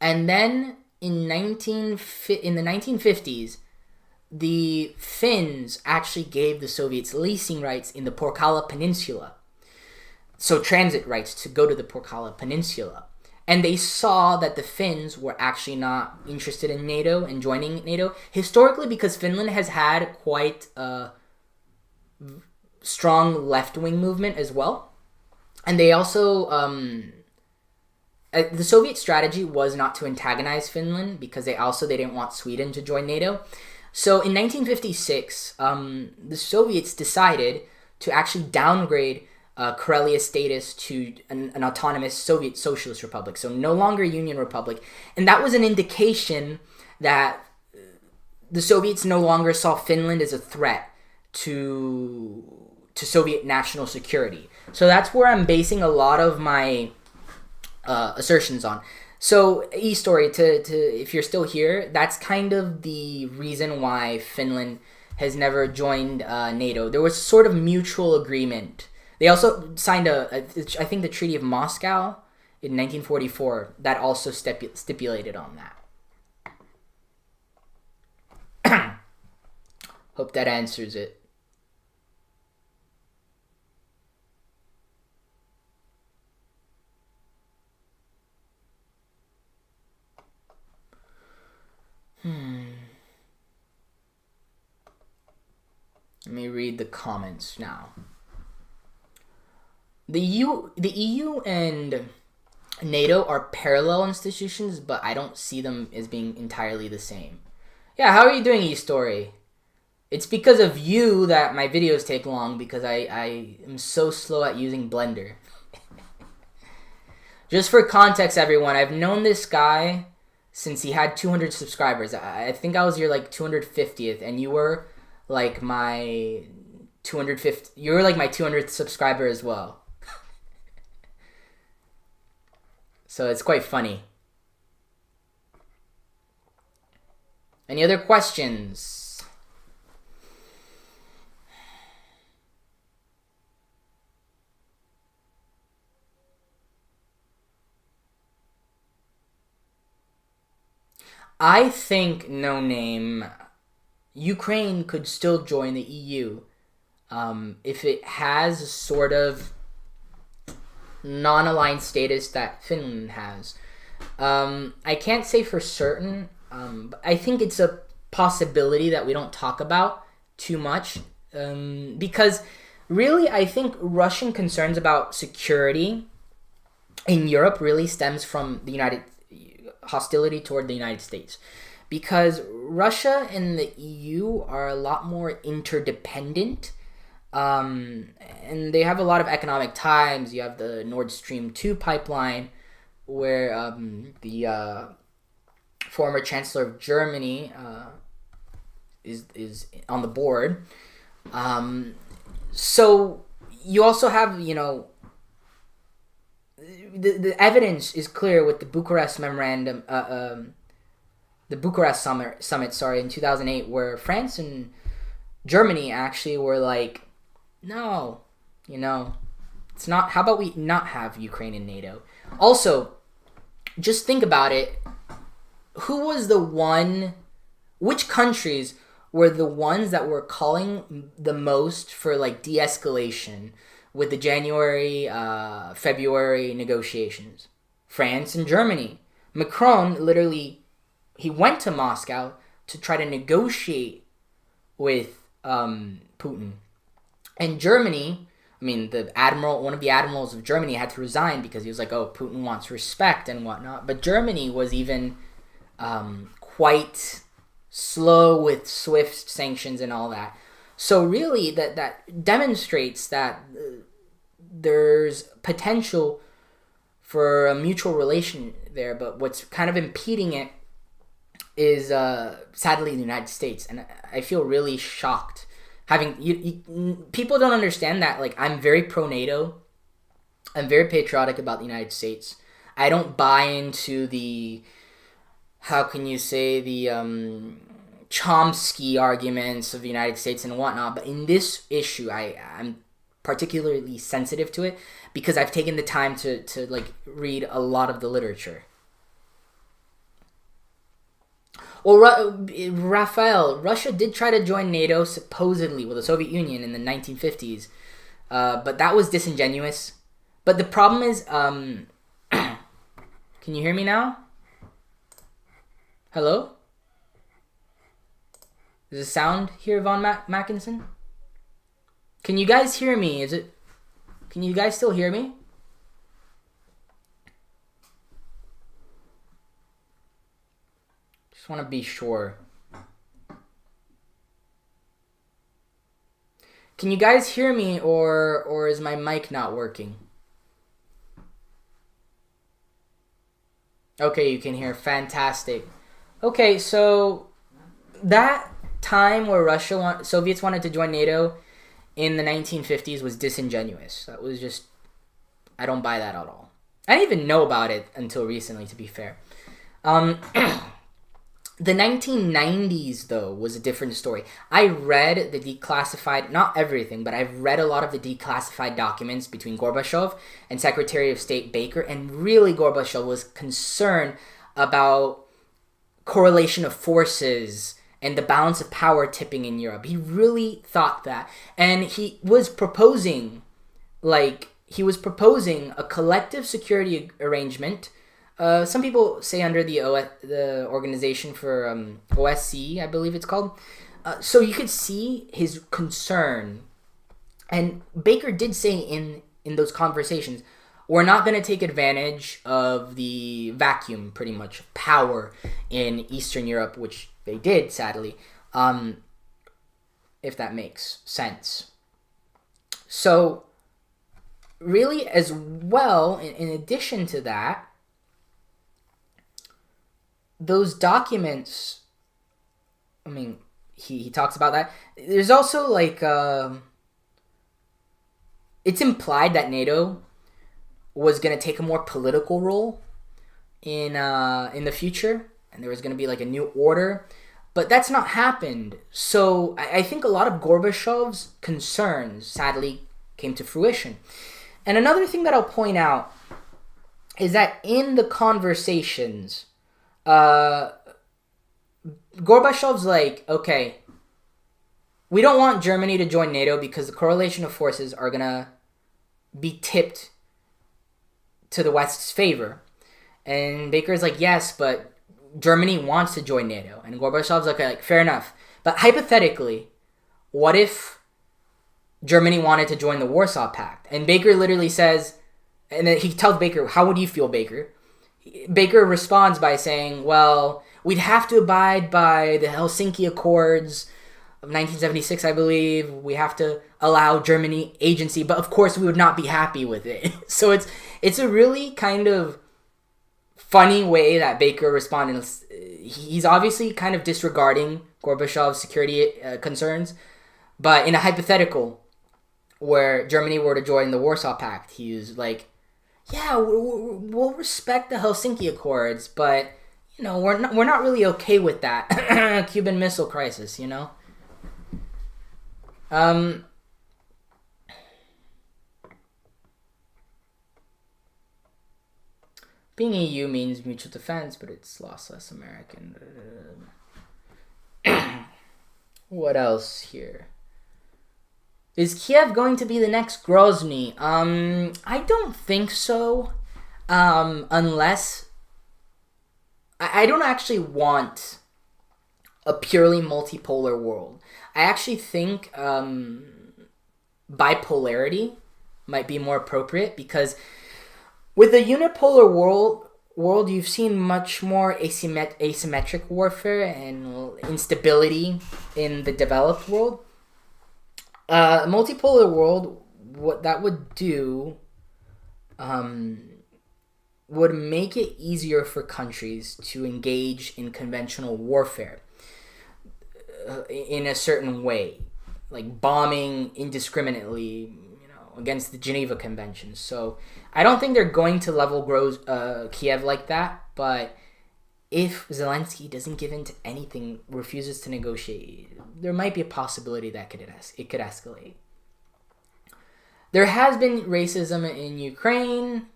And then in the 1950s, the Finns actually gave the Soviets leasing rights in the Porkala Peninsula. So transit rights to go to the Porkala Peninsula. And they saw that the Finns were actually not interested in NATO and joining NATO. Historically, because Finland has had quite a strong left-wing movement as well. And they also... the Soviet strategy was not to antagonize Finland because they didn't want Sweden to join NATO. So in 1956, the Soviets decided to actually downgrade Karelia's status to an autonomous Soviet Socialist Republic, so no longer Union Republic. And that was an indication that the Soviets no longer saw Finland as a threat to Soviet national security. So that's where I'm basing a lot of my assertions on. So, E-Story, if you're still here, that's kind of the reason why Finland has never joined NATO. There was sort of mutual agreement. They also signed I think the Treaty of Moscow in 1944 that also stipulated on that. Hope that answers it. Let me read the comments now. The EU and NATO are parallel institutions, but I don't see them as being entirely the same. Yeah, how are you doing, E-Story? It's because of you that my videos take long, because I am so slow at using Blender. Just for context, everyone, I've known this guy since he had 200 subscribers. I think I was your like 250th, and you were like my 250. You were like my 200th subscriber as well. So it's quite funny. Any other questions? I think, no name, Ukraine could still join the EU if it has a sort of non-aligned status that Finland has. I can't say for certain, but I think it's a possibility that we don't talk about too much, because really I think Russian concerns about security in Europe really stems from the hostility toward the United States, because Russia and the EU are a lot more interdependent, and they have a lot of economic ties. You have the Nord Stream 2 pipeline, where the former Chancellor of Germany is on the board. So you also have, the evidence is clear with the Bucharest memorandum, the Bucharest summit, in 2008, where France and Germany actually were like, no, it's not. How about we not have Ukraine in NATO? Also, just think about it. Which countries were the ones that were calling the most for like de-escalation with the January, February negotiations? France and Germany. Macron literally, he went to Moscow to try to negotiate with Putin. And Germany, one of the admirals of Germany had to resign because he was like, oh, Putin wants respect and whatnot. But Germany was even quite slow with swift sanctions and all that. So really, that demonstrates that there's potential for a mutual relation there. But what's kind of impeding it is, sadly, the United States. And I feel really shocked. People don't understand that, like, I'm very pro-NATO. I'm very patriotic about the United States. I don't buy into the, Chomsky arguments of the United States and whatnot. But in this issue, I'm particularly sensitive to it because I've taken the time to read a lot of the literature. Well, Raphael, Russia did try to join NATO, supposedly, with the Soviet Union in the 1950s. But that was disingenuous. But the problem is, can you hear me now? Hello? Is the sound here, Von Mackinson? Can you guys hear me? Can you guys still hear me? Just want to be sure. Can you guys hear me, or is my mic not working? Okay, you can hear. Fantastic. Okay, so that time where Soviets wanted to join NATO in the 1950s was disingenuous. That was just, I don't buy that at all. I didn't even know about it until recently, to be fair. The 1990s, though, was a different story. I read the declassified, not everything, but I've read a lot of the declassified documents between Gorbachev and Secretary of State Baker, and really Gorbachev was concerned about correlation of forces and the balance of power tipping in Europe. He really thought that. And he was proposing a collective security arrangement. Some people say under the Organization for OSCE, I believe it's called. So you could see his concern. And Baker did say in those conversations, we're not going to take advantage of the vacuum, pretty much, power in Eastern Europe, which they did, sadly. if that makes sense. So, really, as well, in addition to that, those documents, I mean, he talks about that. There's also, like, it's implied that NATO was going to take a more political role in the future, and there was going to be, like, a new order. But that's not happened. So I think a lot of Gorbachev's concerns, sadly, came to fruition. And another thing that I'll point out is that in the conversations, Gorbachev's like, okay, we don't want Germany to join NATO because the correlation of forces are going to be tipped to the West's favor. And Baker's like, yes, but Germany wants to join NATO. And Gorbachev's like, fair enough. But hypothetically, what if Germany wanted to join the Warsaw Pact? And Baker literally says, and then he tells Baker, how would you feel, Baker? Baker responds by saying, well, we'd have to abide by the Helsinki Accords of 1976, I believe. We have to allow Germany agency, but of course we would not be happy with it. So it's a really kind of funny way that Baker responded. He's obviously kind of disregarding Gorbachev's security concerns, but in a hypothetical where Germany were to join the Warsaw Pact, he was like, yeah, we'll respect the Helsinki Accords, but we're not really okay with that Cuban Missile Crisis, Being EU means mutual defense, but it's lost less American. What else here? Is Kiev going to be the next Grozny? I don't think so. Unless I don't actually want a purely multipolar world. I actually think bipolarity might be more appropriate, because with the unipolar world, you've seen much more asymmetric warfare and instability in the developed world. A multipolar world, what that would do would make it easier for countries to engage in conventional warfare in a certain way, like bombing indiscriminately, against the Geneva Conventions. So I don't think they're going to level Kiev like that, but if Zelensky doesn't give in to anything, refuses to negotiate, there might be a possibility that it could escalate. There has been racism in Ukraine.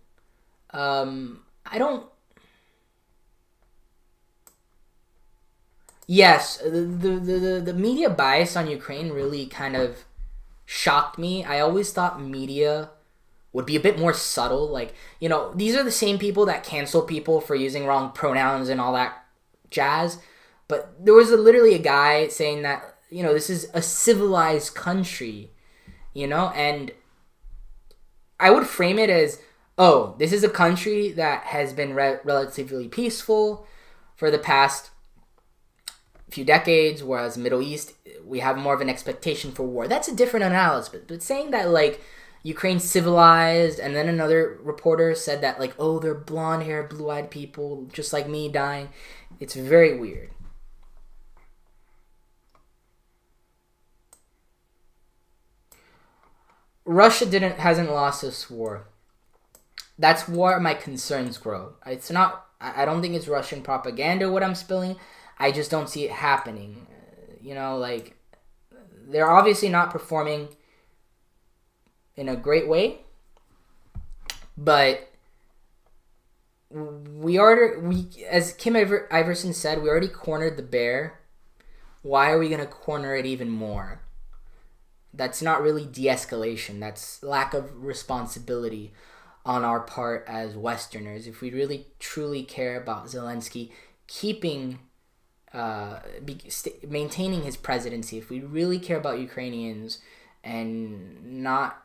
Yes, the media bias on Ukraine really kind of shocked me. I always thought media would be a bit more subtle. Like, these are the same people that cancel people for using wrong pronouns and all that jazz. But there was literally a guy saying that, this is a civilized country, and I would frame it as, oh, this is a country that has been relatively peaceful for the past few decades, whereas Middle East, we have more of an expectation for war. That's a different analysis. But saying that, like, Ukraine's civilized, and then another reporter said that, like, oh, they're blonde-haired, blue-eyed people, just like me, dying. It's very weird. Russia hasn't lost this war. That's where my concerns grow. It's not, I don't think it's Russian propaganda what I'm spilling. I just don't see it happening. Like, they're obviously not performing in a great way, but we as Kim Iverson said, we already cornered the bear. Why are we going to corner it even more? That's not really de-escalation. That's lack of responsibility on our part as Westerners. If we really truly care about Zelensky maintaining his presidency, if we really care about Ukrainians and not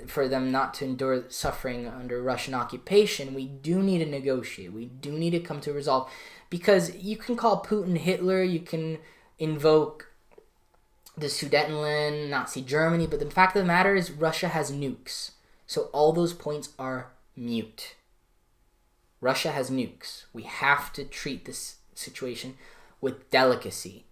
for them not to endure suffering under Russian occupation, we do need to negotiate. We do need to come to a resolve, because you can call Putin Hitler, you can invoke the Sudetenland, Nazi Germany, but the fact of the matter is Russia has nukes. So all those points are mute. Russia has nukes. We have to treat this situation with delicacy.